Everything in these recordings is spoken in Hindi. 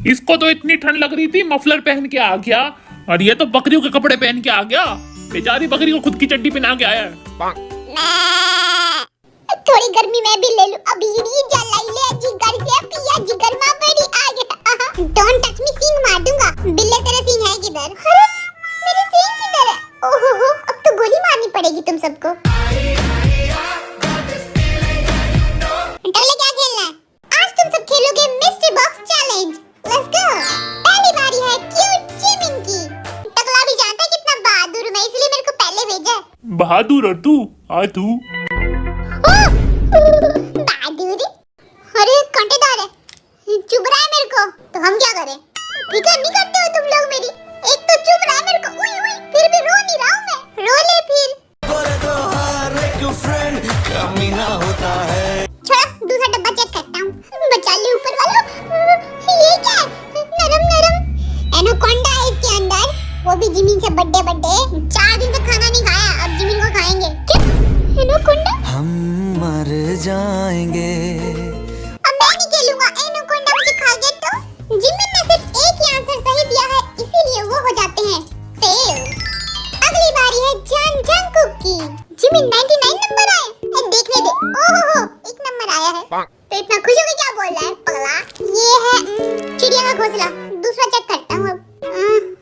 इसको तो इतनी ठंड लग रही थी मफलर पहन के आ गया, और ये तो बकरियों के कपड़े पहन के आ गया। बेचारी बकरी को खुद की चड्डी पहना के आया है। थोड़ी गर्मी में भी ले लूं। अभी ये जलाई ले जिगर से पिया जिगर मां बड़ी आ गया। डोंट टच मी, सींग मार दूंगा। बिल्ले तेरे सींग है किधर? अरे मेरे सींग किधर है? ओहो हो, अब तो गोली मारनी पड़ेगी तुम सबको। टल्ले क्या खेलना है? आज तुम सब खेलोगे mystery box challenge. Let's go. पहली बारी है क्यूट जिमिन की। टकला भी जानता है कितना बहादुर हूं मैं, इसलिए मेरे को पहले भेजा है। बहादुर और तू आ तू बहादुर? अरे कांटेदार है, चुभ रहा है मेरे को, तो हम क्या करें? फिक्र नहीं करते हो तुम लोग मेरी। एक तो चुभ रहा है मेरे को, उई उई, फिर भी रो नहीं रहा हूं मैं। रो ले फिर। छोड़ा, दूसरा डब्बा चेक करता हूँ। बचा ले ऊपर वालों। ये क्या है? नरम नरम एनाकोंडा है इसके अंदर, वो भी जिमिन से बड्डे बड्डे। 4 दिन से खाना नहीं खाया, अब जिमिन को खाएंगे। क्या एनाकोंडा? हम मर जाएंगे। अब मैं नहीं खेलूंगा, एनाकोंडा मुझे खा गया तो। जिमिन ने सिर्फ एक ही आंसर सही दिया है, इसीलिए वो हो जाते हैं फेल। अगली बारी है जान जंगकुक की। जिमिन 99 नंबर आए। देखने दे। ओहो, 1 नंबर आया है। तो इतना खुश होकर क्या बोल रहा है पगला? ये है चिड़िया का घोंसला। दूसरा चेक करता हूँ अब।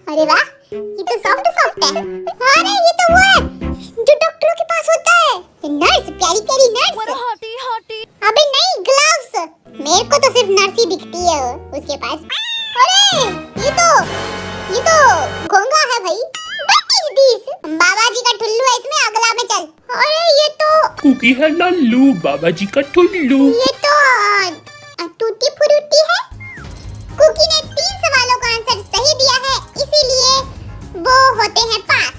अरे वाह, ये तो सॉफ्ट है। अरे ये तो वो है जो डॉक्टरों के पास होता है, नर्स, प्यारी प्यारी नर्स। अबे नहीं, ग्लव्स। मेरे को तो सिर्फ नर्स ही दिखती है उसके पास। अरे ये तो घोंगा है भाई। What is this? बाबा जी का ठुल्लू है इसमें, अगला में चल। अरे ये तो कुकी है लल्लू, बाबा जी का ठुल्लू। ये तो टूटी फ्रूटी है। कुकी ने 3 सवालों का आंसर सही दिया है, इसीलिए वो होते हैं पास।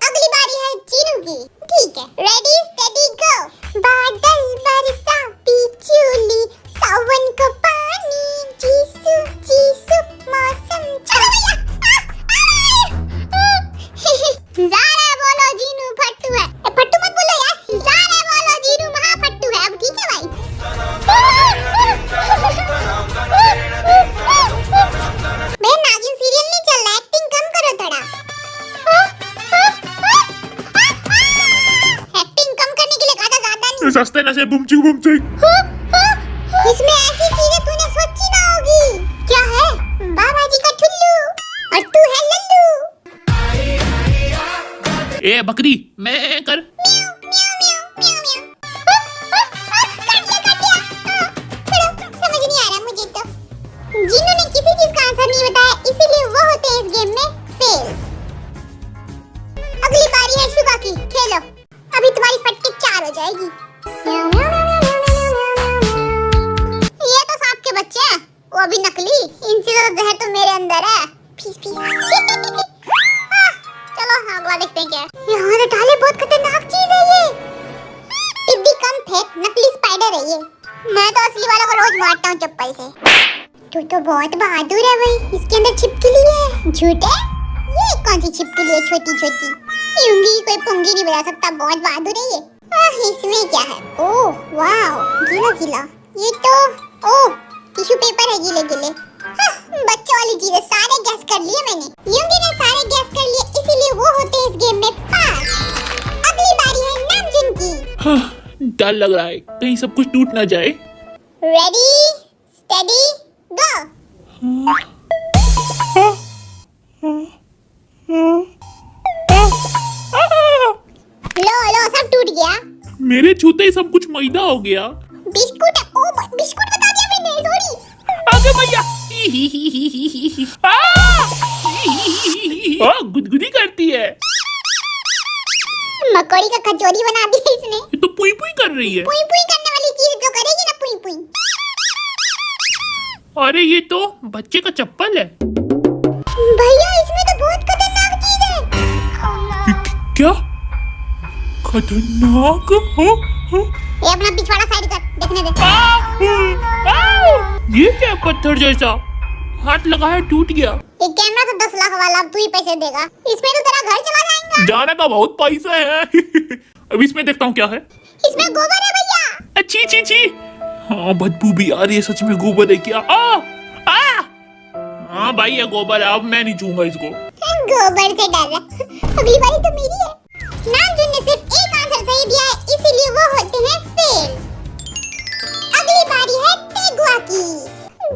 अगली बारी है चीनू की। ठीक है, रेडी स्टेडी गो। बादल बरसा बिजली सावन का पानी, जीसू जीसू मौसम। चलो भैया। ज़ारा बोलो जीनू फट्टू है। फट्टू मत बोलो यार, ज़ारा बोलो जीनू महा फट्टू है। अब ठीक है भाई। मैं नागिन सीरियल नहीं चल रहा, एक्टिंग कम करो थोड़ा। एक्टिंग कम करने के लिए कहा था, ज्यादा नहीं। सस्ते नशे बुमचिक बुमचिक। इसमें ऐसी चीजें तूने सोची ना होगी। क्या है? बाबा जी का ठुल्लू और तू है लल्लू। ए बकरी, मैं कर। म्याऊ म्याऊ म्याऊ म्याऊ म्याऊ। काट लिया। छोड़ो, समझ नहीं आ रहा मुझे तो। जिन्होंने किसी चीज का आंसर नहीं बताया, इसीलिए वो होते हैं इस गेम में फेल। अगली बारी है शुगा की, खेलो। अभी तुम्हारी फटके 4 हो जाएगी। ये तो सांप के बच्चे हैं, वो भी नकली। इनसे तो जहर तो मेरे अंदर है। Fees fees. चलो अगला देखते हैं क्या है। यहाँ तो डाले, बहुत खतरनाक चीज है ये। टिड्डी कम फेंक, नकली स्पाइडर है ये। मैं तो असली वालों को रोज मारता हूँ चप्पल से। तू तो बहुत बहादुर है भाई। इसके अंदर छिपकली है। झूठे? ये कौन सी छिपकली है छोटी छोटी? यूंगी कोई पुंगी नहीं बजा सकता, बहुत बहादुर है ये। इसमें क्या है? ओह वाओ, गीला गीला। ये तो ओह टिश्यू पेपर है, गीले गीले। बच्चों वाली चीजें सारे गैस कर लिए मैंने। यूंगी ने सारे गैस कर लिए, इसीलिए वो होते हैं इस गेम में पास। अगली बारी है नामजुन की। डर लग रहा है कहीं सब कुछ टूट ना जाए। रेडी स्टेडी गो। लो सब टूट गया। मेरे छूते ही सब कुछ मैदा हो गया। बिस्कुट है। ओ बिस्कुट बता दिया मैंने, सॉरी। आगे भैया। गुदगुदी करती है। मकोड़ी का कचौरी बना दिया इसने। ये तो पुई पुई कर रही है। पुई पुई करने वाली चीज जो करेगी ना, पुई पुई। अरे ये तो बच्चे का चप्पल है। भैया इसमें तो बहुत खतरनाक चीज है। क्या खतरनाक? ये अपना पिछवाड़ा साइड कर, देखने दे। ये क्या पत्थर जैसा? हाथ लगाया टूट गया। ये कैमरा तो 10 लाख वाला, अब तू ही पैसे देगा। इसमें तो तेरा घर चला जाएगा। जाने का बहुत पैसा है। अब इसमें देखता हूँ क्या है। इसमें गोबर है भैया। अच्छी ची ची। हाँ बदबू भी आ रही है, सच में गोबर है क्या? हाँ भाई ये गोबर है, अब मैं नहीं छूंगा इसको। गोबर से डर रहा। अगली बारी तो मेरी है। नामजुन ने सिर्फ एक आंसर सही दिया है, इसीलिए वो होते हैं फेल। अगली बारी है तेगुआ की।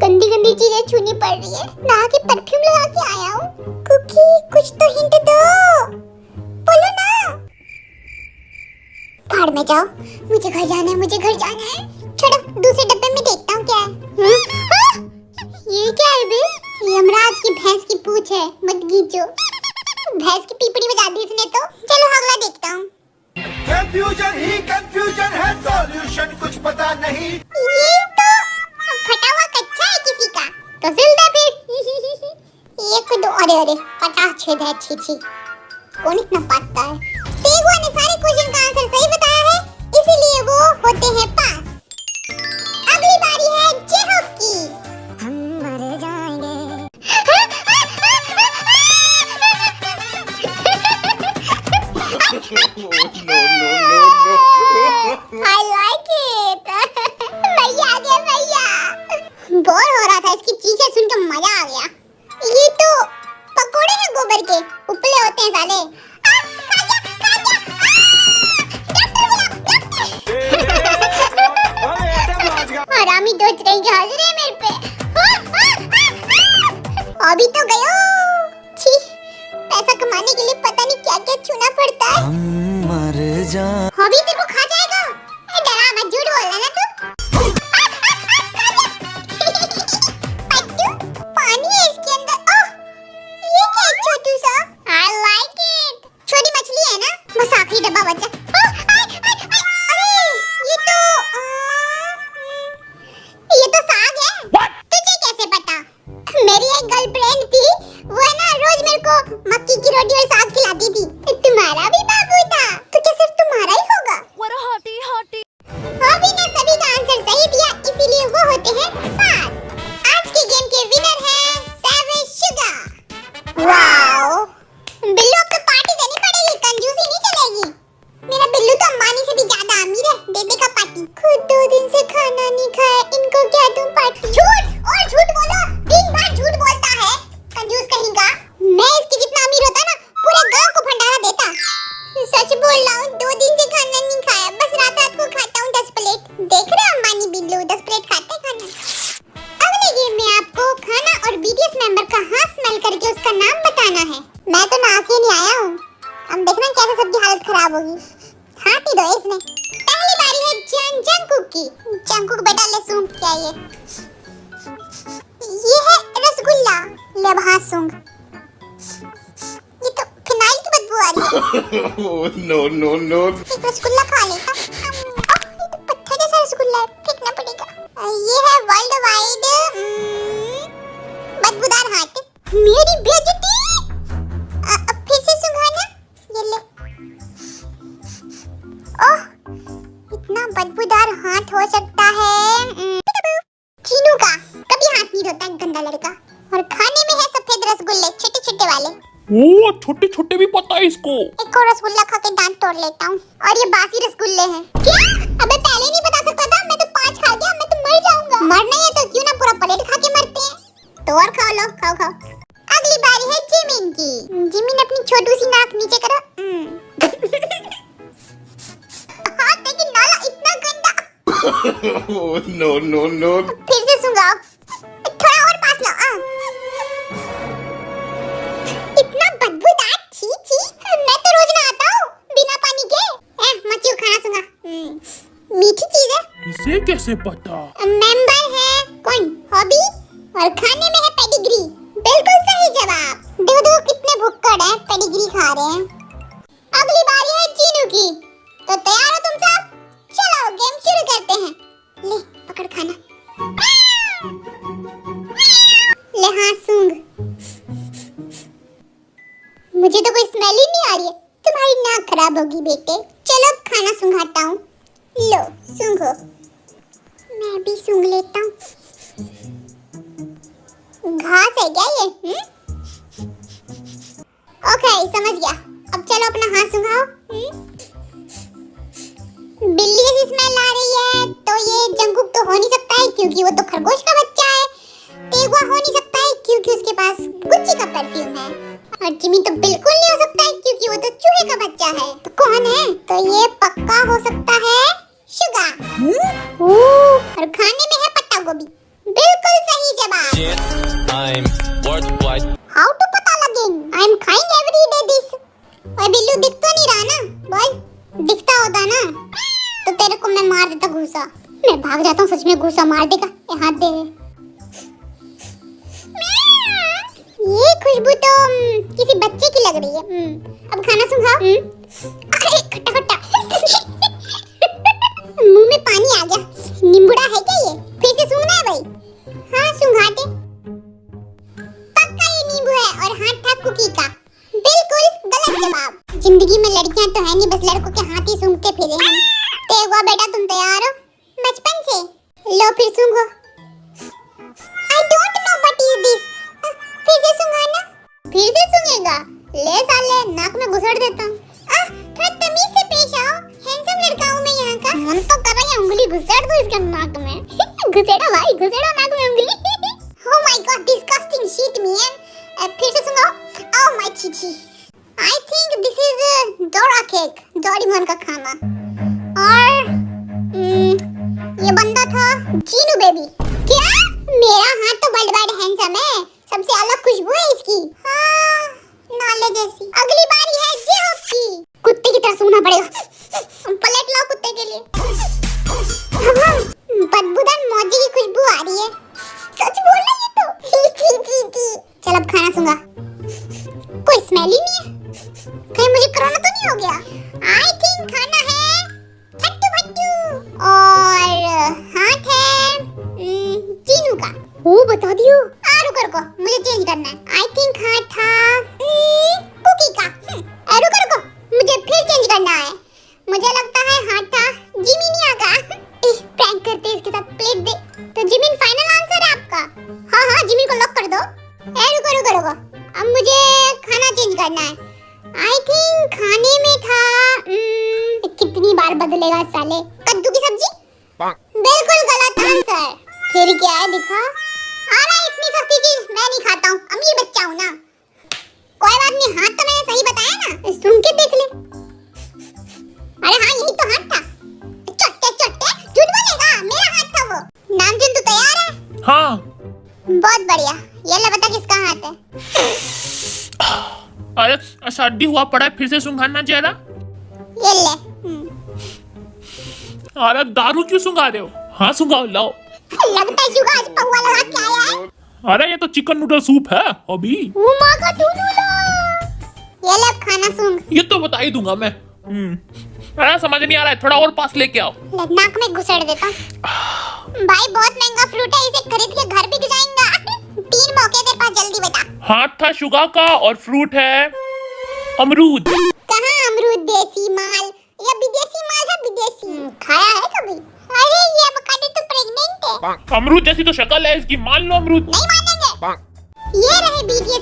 गंदी गंदी चीजें छूनी पड़ रही है, नहा के परफ्यूम लगा के आया हूँ। कुकी कुछ तो हिंट दो, बोलो ना। भाड़ में जाओ, मुझे घर जाना है, मुझे घर जाना है। छोड़ो, दूसरे डब्बे में देखता हूँ क्या है। ये क्या है बे? यमराज की भैंस की पूंछ है, मत गीचो। भैंस की पीपड़ी बजा दी इसने तो। चलो अगला देखता हूँ। कंफ्यूजन ही कंफ्यूजन है, सॉल्यूशन कुछ पता नहीं। ये तो फटा हुआ कच्चा है किसी का, तो सिल दे फिर। ये को दो। अरे अरे 50 छेद है। छी छी, कौन इतना पाता है? तेगुआ ने सारे क्वेश्चन का आंसर सही बताया है, इसीलिए वो होते हैं पास। अगली बारी है जेहोक की। हम मर जाएंगे। I like it. भैया आ गया भैया। बोर हो रहा था, इसकी चीखें सुन के मजा आ गया। ये तो पकोड़े हैं गोबर के, उपले होते हैं साले। हरामी दोस्त कहीं के हाजिर है मेरे पे। अभी तो गयो। छी, पैसा कमाने के लिए पता नहीं क्या क्या छूना पड़ता है। हम मर जा हॉबी तेरे को खा जाएगा। डरा मत, झूठ बोल रहा ना तू। पट्टू, पानी है इसके अंदर। ओह, ये क्या है छोटू सा? I like it। छोटी मछली है ना? बस आखिरी डब्बा बचा। अरे, ये तो साग है। तुझे कैसे पता? मेरी एक गर्लफ्रेंड थी, वो ना रोज मेरे को मक्की की रोटी और साग खिलाती थी। तुम्हारा भी बाबू था, तो क्या सिर्फ तुम्हारा ही होगा? हॉबी ने सभी का आंसर सही दिया, इसीलिए वो होते हैं पास। आज के गेम के विनर हैं सेवेज शुगर। वाओ, बिल्लू अब तो पार्टी देनी पड़ेगी, कंजूसी नहीं चलेगी। मेरा बिल्लू तो अम्बानी से भी ज्यादा अमीर है, दे देगा पार्टी। खुद 2 दिन से खाना नहीं खाया, इनको क्या दूं पार्टी? झूठ और झूठ बोलो, दिन भर झूठ बोलता है, कंजूस कहेगा। मैं इसके जितना अमीर होता ना, पूरे गांव को भंडारा देता। सच बोल रहा हूँ, 2 दिन से खाना नहीं खाया, बस रात रात को खाता हूँ 10 प्लेट। देख रहे हो अम्बानी बिल्लू 10 प्लेट खाता है खाना। अगले गेम में आपको खाना और बीटीएस मेंबर का हाथ स्मेल करके उसका नाम बताना है। मैं तो नहा के नहीं आया हूँ, अब देखना कैसे सबकी हालत खराब होगी। हाथ ही दो इसने। पहली बारी है जंकुक की। जंकुक बेटा ले सूंघ क्या ये है रसगुल्ला, ले भाग सूंघ। ये तो फिनाइल की बदबू आ रही है। नो। एक रसगुल्ला खा लेता। ये तो पत्थर जैसा रसगुल्ला है, फेंकना पड़ेगा। ये है वर्ल्ड वाइड बदबूदार हाथ। मेरी बेइज्जती। अब फिर से सुंघाना। ये ले। ओह, इतना बदबूदार हाथ हो सकता है चीनू का। कभी हाथ नहीं धोता गंदा लड़का। और खाने में है सफेद रसगुल्ले, छोटे छोटे वाले। ओ छोटे छोटे भी पता है इसको। एक और रसगुल्ला खा के दांत तोड़ लेता हूँ। और ये बासी रसगुल्ले हैं। क्या? अबे पहले नहीं बता सकता था? मैं तो 5 खा गया, मैं तो मर जाऊंगा। मरना है तो क्यों ना पूरा प्लेट खा के मरते हैं। तो और खाओ, लो खाओ खाओ। अगली बारी है जिमिन की। जिमिन अपनी छोटू सी नाक नीचे करो। हाथ देखिए, नाला इतना गंदा। नो। फिर से सुंघाओ, थोड़ा और पास लाओ। इतना बदबूदार, छी छी। मैं तो रोज नहाता हूँ बिना पानी के। मच्छी खाना सुंघा। मीठी चीज है। इसे कैसे पता? मेंबर है कौन? हॉबी। और खाने में है पेडिग्री। बिल्कुल सही जवाब। देखो कितने भुक्कड़ हैं, पेडिग्री खा रहे हैं। अगली बारी है चीनू की। तो तैयार हो तुम सब? चलो गेम शुरू करते हैं। ले पकड़ खाना। ले हाँ सूंघ। मुझे तो कोई स्मेल ही नहीं आ रही है। तुम्हारी नाक खराब होगी बेटे। चलो अब खाना सूंघाता हूँ। लो सूंघो। मैं भी सूंघ लेता हूँ। घास है क्या ये? ओके समझ गया। अब चलो अपना हाथ सूंघाओ। बिल्ली जैसी स्मेल आ रही है, तो ये जंकुक तो हो नहीं सकता है क्योंकि वो तो खरगोश का बच्चा है। तेगुआ हो नहीं सकता है क्योंकि उसके पास गुच्ची का परफ्यूम है। और जिमी तो बिल्कुल नहीं हो सकता है क्योंकि वो तो चूहे का बच्चा है। तो कौन है? तो ये पक्का हो सकता है शुगा। और खाने में है पत्ता गोभी। बिल्कुल सही जवाब। I'm worth white. How to पता लगेंग? आई एम खाइंग एवरी डे दिस। ओए बिल्लू दिख तो नहीं रहा ना? बोल, दिखता होता ना तो तेरे को मैं मार देता घूसा। मैं भाग जाता हूँ, सच में घूसा मार देगा। ये हाथ दे। ये खुशबू तो किसी बच्चे की लग रही है। अब खाना सूंघा। अरे खट्टा खट्टा। मुंह में पानी आ गया। नींबूड़ा है क्या ये? फिर से सूंघना है भाई? हाँ सूंघा दे। पक्का ये नींबू है और हाथ था कुकी का। बिल्कुल गलत जवाब। जिंदगी में लड़कियां तो है नहीं, बस लड़कों के हाथ ही सूंघते फिरे हैं। तेगवा बेटा तुम तैयार हो? बचपन से। लो फिर सूंघो। I don't know what is this. फिर से सूंघाना। फिर से सूंघेगा? ले साले, नाक में घुसड़ देता हूँ। थोड़ा तमीज से पेश आओ। हैंडसम लड़का हूँ मैं यहाँ का। मन तो कर रहा है उंगली घुसड़ दूँ इसके नाक में। घुसेड़ा भाई, घुसेड़ा नाक में उंगली। Oh my God, disgusting shit man. फिर से सूंघो। Oh my Chichi. I think this is Dora cake, Doraemon का खाना। और ये बंदा था जीनू बेबी। क्या? मेरा हाथ तो बड़ हैंडसम है, सबसे अलग खुशबू है इसकी। हाँ, नाले जैसी। अगली बारी है जेहॉप की। कुत्ते की तरह सूंघना पड़ेगा। पलट लाओ कुत्ते के लिए। बदबूदार मौजी की खुशबू आ रही है। सच बोल रहा है तो। चल अब खाना सूंघा। कोई स्मेल ही नहीं है। कहीं मुझे कोरोना तो नहीं हो गया? आई थिंक खाना है छट्टू भट्टू और हाथ है चीनू का। वो बता दियो। रुको मुझे चेंज करना है। आई थिंक हाथ था कुकी का। रुको मुझे फिर चेंज करना है। मुझे लगता है हाथ था जिमिनिया का। प्रैंक करते इसके साथ। प्लेट दे। तो जिमिन फाइनल आंसर है आपका? हाँ जिमिन को लॉक कर दो। रुको अब मुझे खाना चेंज करना है। आई थिंक खाने में था कितनी बार बदलेगा साले। कद्दू की सब्जी। बिल्कुल गलत आंसर। फिर क्या है दिखा? अरे इतनी सस्ती चीज मैं नहीं खाता हूँ, अमीर बच्चा हूँ ना। कोई बात नहीं, हाथ तो मैंने सही बताया ना, सुन के देख ले। अरे हाँ यही तो हाथ था। चट्टे झूठ बोलेगा, मेरा हाथ था वो। नामजुन तू तैयार है? हाँ। बहुत बढ़िया। ये ले बता किसका हाथ है? अरे सर्दी हुआ पड़ा है, फिर से सूंघाना जरा। ये ले। अरे दारू क्यों सूंघा रहे हो? हाँ सूंघाओ, लाओ। लगता है शुगर आज पौवा लगा के आया है। अरे ये तो चिकन नूडल सूप है अभी। माँ का दूधूला। ये ले अब खाना सूंघ। ये तो बता ही दूंगा मैं। अरे समझ नहीं आ रहा है, थोड़ा और पास लेके आओ। नाक में घुसड़ देता। भाई बहुत महंगा फ्रूट है, इसे खरीद के घर भी जाएगा। 3 मौके तेरे पास, जल्दी बता। हाथ था शुगा का और फ्रूट है अमरूद। कहाँ अमरूद? देसी माल या विदेशी माल है? विदेशी। खाया है कभी? अरे ये अवोकाडो तो प्रेग्नेंट है। अमरूद जैसी तो शक्ल है इसकी, मान लो अमरूद। नहीं मानेंगे। ये रहे वीडियो